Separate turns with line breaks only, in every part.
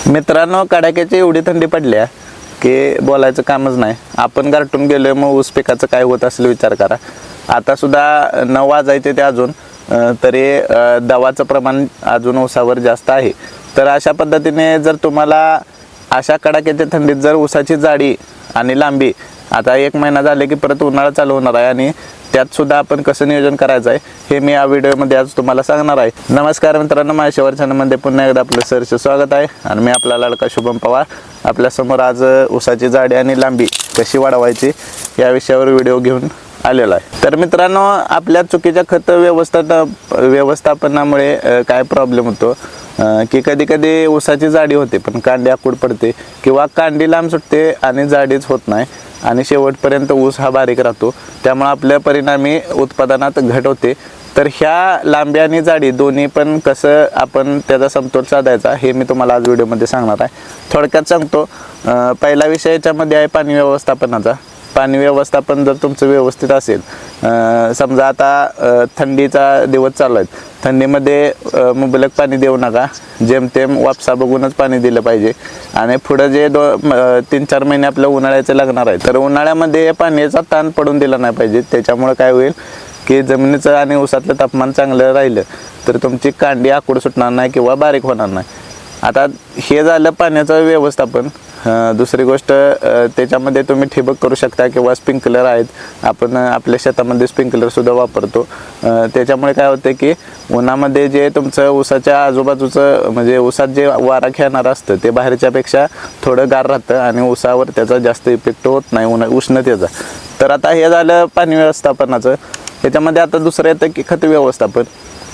मित्रांनो, कडाक्याची एवढी थंडी पडली आहे की बोलायचं कामच नाही. आपण गारटून गेलोय, मग ऊस पिकाचं काय होत असेल विचार करा. आता सुद्धा 9 वाजायचे ते अजून तरी दवाचं प्रमाण अजून ऊसावर जास्त आहे. तर अशा पद्धतीने जर तुम्हाला अशा कडाक्याच्या थंडीत जर ऊसाची जाडी आणि लांबी, आता 1 महिना झाले की परत उन्हाळा चालू होणार आहे आणि त्यात सुद्धा आपण कसं नियोजन करायचं आहे हे मी या व्हिडिओमध्ये आज तुम्हाला सांगणार आहे. नमस्कार मित्रांनो, माझ्या शेवर चॅनलमध्ये पुन्हा एकदा आपलं सहर्ष स्वागत आहे. आणि मी आपला लाडका शुभम पवार आपल्यासमोर आज ऊसाची जाडी आणि लांबी कशी वाढवायची या विषयावर व्हिडिओ घेऊन आलेला आहे. तर मित्रांनो, आपल्या चुकीच्या खत व्यवस्थापनामुळे काय प्रॉब्लेम होतो की कधी कधी ऊसाची जाडी होते पण कांडी आखूड पडते किंवा कांडी लांब सुटते आणि जाडीच होत नाही आणि शेवटपर्यंत ऊस हा बारीक राहतो. त्यामुळे आपल्या परिणामी उत्पादनात घट होते. तर ह्या लांबी आणि जाडी दोन्ही पण कसं आपण त्याचा समतोल साधायचा हे मी तुम्हाला आज व्हिडिओमध्ये सांगणार आहे. थोडक्यात सांगतो. पहिला विषय याच्यामध्ये आहे पाणी व्यवस्थापनाचा. पाणी व्यवस्थापन जर तुमचं व्यवस्थित असेल, समजा आता थंडीचा दिवस चालू आहे, थंडीमध्ये मुबलक पाणी देऊ नका. जेमतेम वापसा बघूनच पाणी दिलं पाहिजे. आणि पुढं जे 3-4 महिने आपल्या उन्हाळ्याचे लागणार आहे, तर उन्हाळ्यामध्ये पाण्याचा ताण पडून दिला नाही पाहिजे. त्याच्यामुळे काय होईल की जमिनीचं आणि ऊसातलं तापमान चांगलं राहिलं तर तुमची कांडी आखूड सुटणार नाही किंवा बारीक होणार नाही. आता हे झालं पाण्याचं व्यवस्थापन. दुसरी गोष्ट, त्याच्यामध्ये तुम्ही ठिबक करू शकता किंवा स्प्रिंकलर आहेत. आपण आपल्या शेतामध्ये स्प्रिंकलर सुद्धा वापरतो. त्याच्यामुळे काय होतं की उन्हामध्ये जे तुमचं ऊसाच्या आजूबाजूचं म्हणजे ऊसात जे वारा खेळणार असतं ते बाहेरच्यापेक्षा थोडं गार राहतं आणि ऊसावर त्याचा जास्त इफेक्ट होत नाही उष्णतेचा. तर आता हे झालं पाणी व्यवस्थापनाचं. ह्याच्यामध्ये आता दुसरं येतं की खत व्यवस्थापन.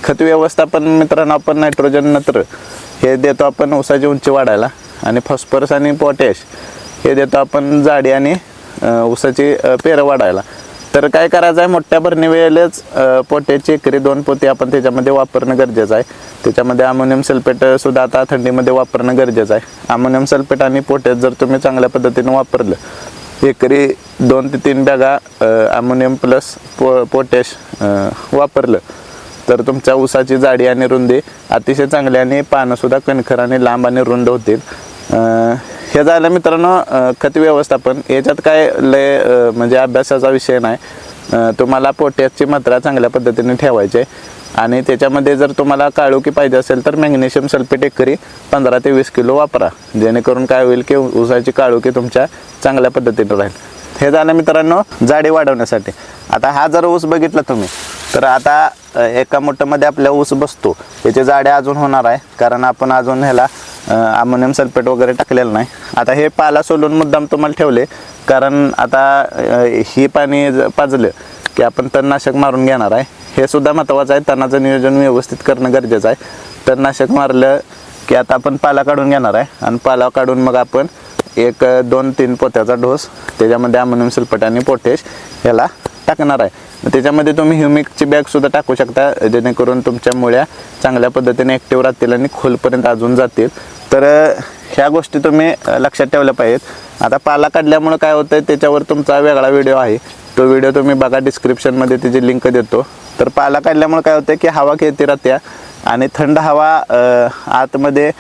खत व्यवस्थापन मित्रांनो, आपण नायट्रोजन, नत्र हे देतो आपण ऊसाची उंची वाढायला आणि फॉस्फरस आणि पोटॅश हे देतो आपण जाडी आणि ऊसाची पेरं वाढायला. तर काय करायचं आहे, मोठ्या भरणी वेळेलाच पोटॅशची एकरी 2 पोते आपण त्याच्यामध्ये वापरणं गरजेचं आहे. त्याच्यामध्ये अमोनियम सल्फेट सुद्धा आता थंडीमध्ये वापरणं गरजेचं आहे. अमोनियम सल्फेट आणि पोटॅश जर तुम्ही चांगल्या पद्धतीने वापरलं, एकरी 2 ते 3 बॅगा अमोनियम प्लस पोटॅश वापरलं तर तुमच्या ऊसाची जाडी आणि रुंदी अतिशय चांगली आणि पानंसुद्धा कणखर आणि लांब आणि रुंद होतील. हे झालं मित्रांनो खत व्यवस्थापन. याच्यात काय लय म्हणजे अभ्यासाचा विषय नाही. तुम्हाला पोटॅशची मात्रा चांगल्या पद्धतीने ठेवायची आहे. आणि त्याच्यामध्ये जर तुम्हाला काळोखी पाहिजे असेल तर मॅग्नेशियम सल्फेट एकरी 15 ते 20 किलो वापरा, जेणेकरून काय होईल की ऊसाची काळोखी तुमच्या चांगल्या पद्धतीने राहील. हे झालं मित्रांनो जाडी वाढवण्यासाठी. आता हा जर ऊस बघितला तुम्ही, तर आता एका मोठ्यामध्ये आपल्या ऊस बसतो, याची जाडी अजून होणार आहे कारण आपण अजून ह्याला अमोनियम सल्फेट वगैरे टाकलेलं नाही. आता हे पाला सोलून मुद्दाम तुम्हाला ठेवले कारण आता ही पाणी पाजलं की आपण तणनाशक मारून घेणार आहे. हे सुद्धा महत्त्वाचं आहे. तणाचं नियोजन व्यवस्थित करणं गरजेचं आहे. तणनाशक मारलं की आता आपण पाला काढून घेणार आहे आणि पाला काढून मग आपण 1-2-3 पोत्याचा डोस त्याच्यामध्ये अमोनियम सल्फेट आणि पोटॅश ह्याला टाकणार आहे. त्याच्यामध्ये तुम्ही ह्युमिकची बॅग सुद्धा टाकू शकता, जेणेकरून तुमच्या मुळ्या चांगल्या पद्धतीने ॲक्टिव्ह राहतील आणि खोलपर्यंत अजून जातील. तर ह्या गोष्टी तुम्ही लक्षात ठेवल्या पाहिजेत. आता पाला काढल्यामुळे काय होतं त्याच्यावर तुमचा वेगळा व्हिडिओ आहे, तो व्हिडिओ तुम्ही बघा, डिस्क्रिप्शनमध्ये त्याची लिंक देतो. तर पाला काढल्यामुळे काय होतं की हवा खेळती राहत्या आणि थंड हवा आतमध्ये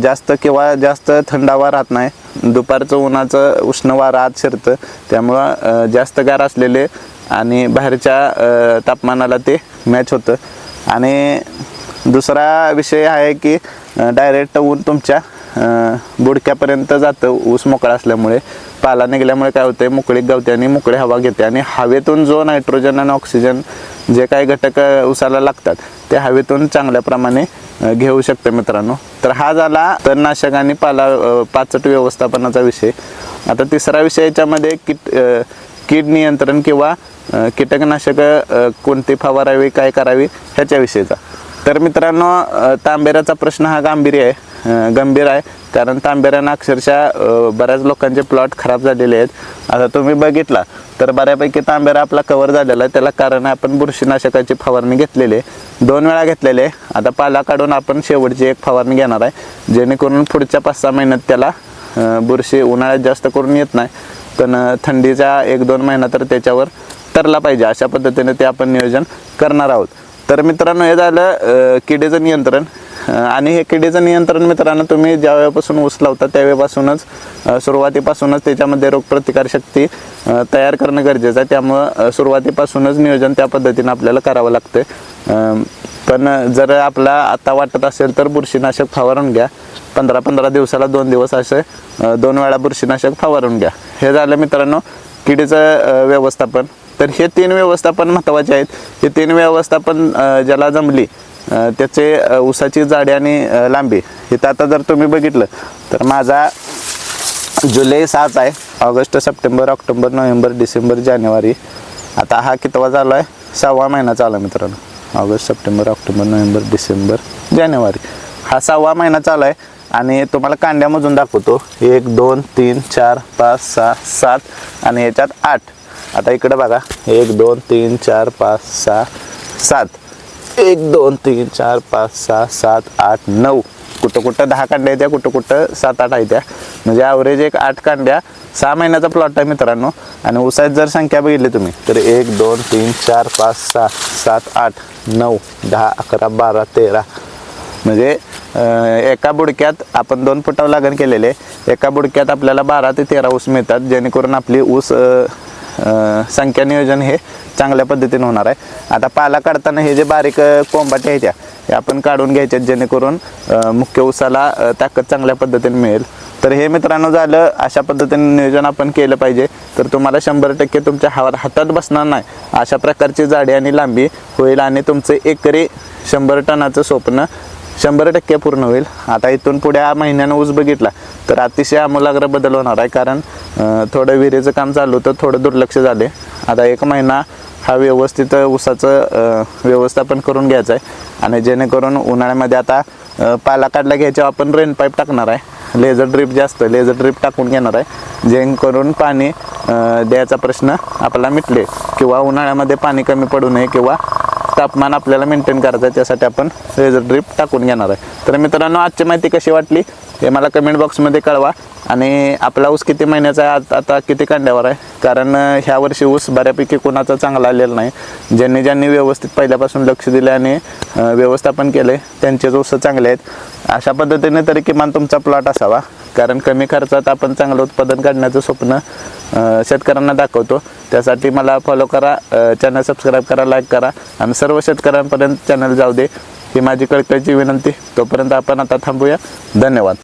जास्त थंड हवा राहत नाही. दुपारचं उन्हाचं उष्ण वारा आत शिरतं, त्यामुळं जास्त गार असलेले आणि बाहेरच्या तापमानाला ते मॅच होतं. आणि दुसरा विषय आहे की डायरेक्ट ऊन तुमच्या बुडक्यापर्यंत जातं ऊस मोकळा असल्यामुळे. पाला निघाल्यामुळे काय होतं, मोकळीक गावते आणि मोकळी हवा घेते आणि हवेतून जो नायट्रोजन आणि ऑक्सिजन जे काही घटक ऊसाला लागतात ते हवेतून चांगल्या प्रमाणे घेऊ शकते मित्रांनो. तर हा झाला तणनाशक आणि पाचट व्यवस्थापनाचा विषय. आता तिसरा विषय याच्यामध्ये कीड नियंत्रण किंवा कीटकनाशक कोणती फवारावी, काय करावी ह्याच्याविषयीचा. तर मित्रांनो, तांबेऱ्याचा प्रश्न हा गंभीर आहे कारण तांबेऱ्यानं अक्षरशः बऱ्याच लोकांचे प्लॉट खराब झालेले आहेत. आता तुम्ही बघितला तर बऱ्यापैकी तांबेरा आपला कव्हर झालेला आहे. त्याला कारण आपण बुरशीनाशकाची फवारणी घेतलेली आहे, 2 वेळा घेतलेले. आता पाला काढून आपण शेवटची 1 फवारणी घेणार आहे, जेणेकरून पुढच्या 5-6 महिन्यात त्याला बुरशी उन्हाळ्यात जास्त करून येत नाही, पण थंडीचा 1-2 महिना तर त्याच्यावर तरला पाहिजे. अशा पद्धतीने ते आपण नियोजन करणार आहोत. तर मित्रांनो, हे झालं किडीचं नियंत्रण. आणि हे किडीचं नियंत्रण मित्रांनो तुम्ही ज्या वेळेपासून ऊस लावता त्यावेळेपासूनच सुरुवातीपासूनच त्याच्यामध्ये रोगप्रतिकारशक्ती तयार करणं गरजेचं आहे. त्यामुळं सुरुवातीपासूनच नियोजन त्या पद्धतीनं आपल्याला करावं लागतं. पण जर आपला आता वाटत असेल तर बुरशीनाशक फवारून घ्या. 15-15 दिवसाला 2 दिवस असे 2 वेळा बुरशीनाशक फवारून घ्या. हे झालं मित्रांनो किडीचं व्यवस्थापन. तर हे 3 व्यवस्थापन महत्त्वाचे आहेत. हे 3 व्यवस्थापन ज्याला जमली त्याचे ऊसाची जाडी आणि लांबी इथं आता जर तुम्ही बघितलं तर माझा जुलै 7 आहे. August, September, October, November, December, जानेवारी, आता हा कितवा चालू आहे? 6वा महिना चालू आहे मित्रांनो. August, September, October, November, December, जानेवारी, हा 6वा महिना चालू आहे. आणि तुम्हाला कांड्यामधून दाखवतो 1 2 3 4 5 6 7 आणि याच्यात 8. आता इकडे बघा 1 2 3 4 5 6 7, 1 2 3 4 5 6 7 8 9, कुठं कुठं 10 कांड्या येत्या, कुठं कुठं 7-8 आहे त्या. म्हणजे ॲव्हरेज एक 8 कांड्या 6 महिन्याचा प्लॉट आहे मित्रांनो. आणि ऊसाची जर संख्या बघितली तुम्ही तर 1 2 3 4 5 6 7 8 9 10 11 12 13, म्हणजे एका बुडक्यात आपण 2 फुटावर लागण केलेले, एका बुडक्यात आपल्याला 12 ते 13 ऊस मिळतात. जेणेकरून आपली ऊस संख्या नियोजन हे चांगल्या पद्धतीने होणार आहे. आता पाला काढताना हे जे बारीक कोंबाटे आहेत हे आपण काढून घ्यायचे जेणेकरून मुख्य ऊसाला ताकद चांगल्या पद्धतीने मिळेल. तर हे मित्रांनो झालं, अशा पद्धतीने नियोजन आपण केलं पाहिजे तर तुम्हाला 100% तुमच्या हातात बसणार नाही अशा प्रकारची जाडी आणि लांबी होईल आणि तुमचं एकरी 100 टनाचं स्वप्न 100% पूर्ण होईल. आता इथून पुढे महिन्यानं ऊस बघितला तर अतिशय आमूलाग्र बदल होणार आहे. कारण थोडं विहिरीचं काम चालू होतं, थोडं दुर्लक्ष झाले. आता 1 महिना हा व्यवस्थित ऊसाचं व्यवस्थापन करून घ्यायचं आहे. आणि जेणेकरून उन्हाळ्यामध्ये आता पाला काढला घ्यायच्यावर आपण रेन पाईप टाकणार आहे. लेझर ड्रिप लेझर ड्रिप टाकून घेणार आहे जेणेकरून पाणी द्यायचा प्रश्न आपला मिटले किंवा उन्हाळ्यामध्ये पाणी कमी पडू नये किंवा तापमान आपल्याला मेंटेन करायचं आहे, त्यासाठी आपण लेझर ड्रिप टाकून घेणार आहे. तर मित्रांनो आजची माहिती कशी वाटली हे मला कमेंट बॉक्समध्ये कळवा. आणि आपला ऊस किती महिन्याचा आहे, आता किती कांड्यावर आहे, कारण ह्या वर्षी ऊस बऱ्यापैकी कोणाचा चांगला आलेला नाही. ज्यांनी व्यवस्थित पहिल्यापासून लक्ष दिले आणि व्यवस्थापन केले त्यांचेच ऊस चांगले आहेत. अशा पद्धतीने तरी किमान तुमचा प्लॉट असावा, कारण कमी खर्चात आपण चांगलं उत्पादन काढण्याचं स्वप्न शेतकऱ्यांना दाखवतो. त्यासाठी मला फॉलो करा, चॅनल सबस्क्राईब करा, लाईक करा आणि सर्व शेतकऱ्यांपर्यंत चॅनल जाऊ दे ही माझी कळकळीची विनंती. तोपर्यंत आपण आता थांबूया. धन्यवाद.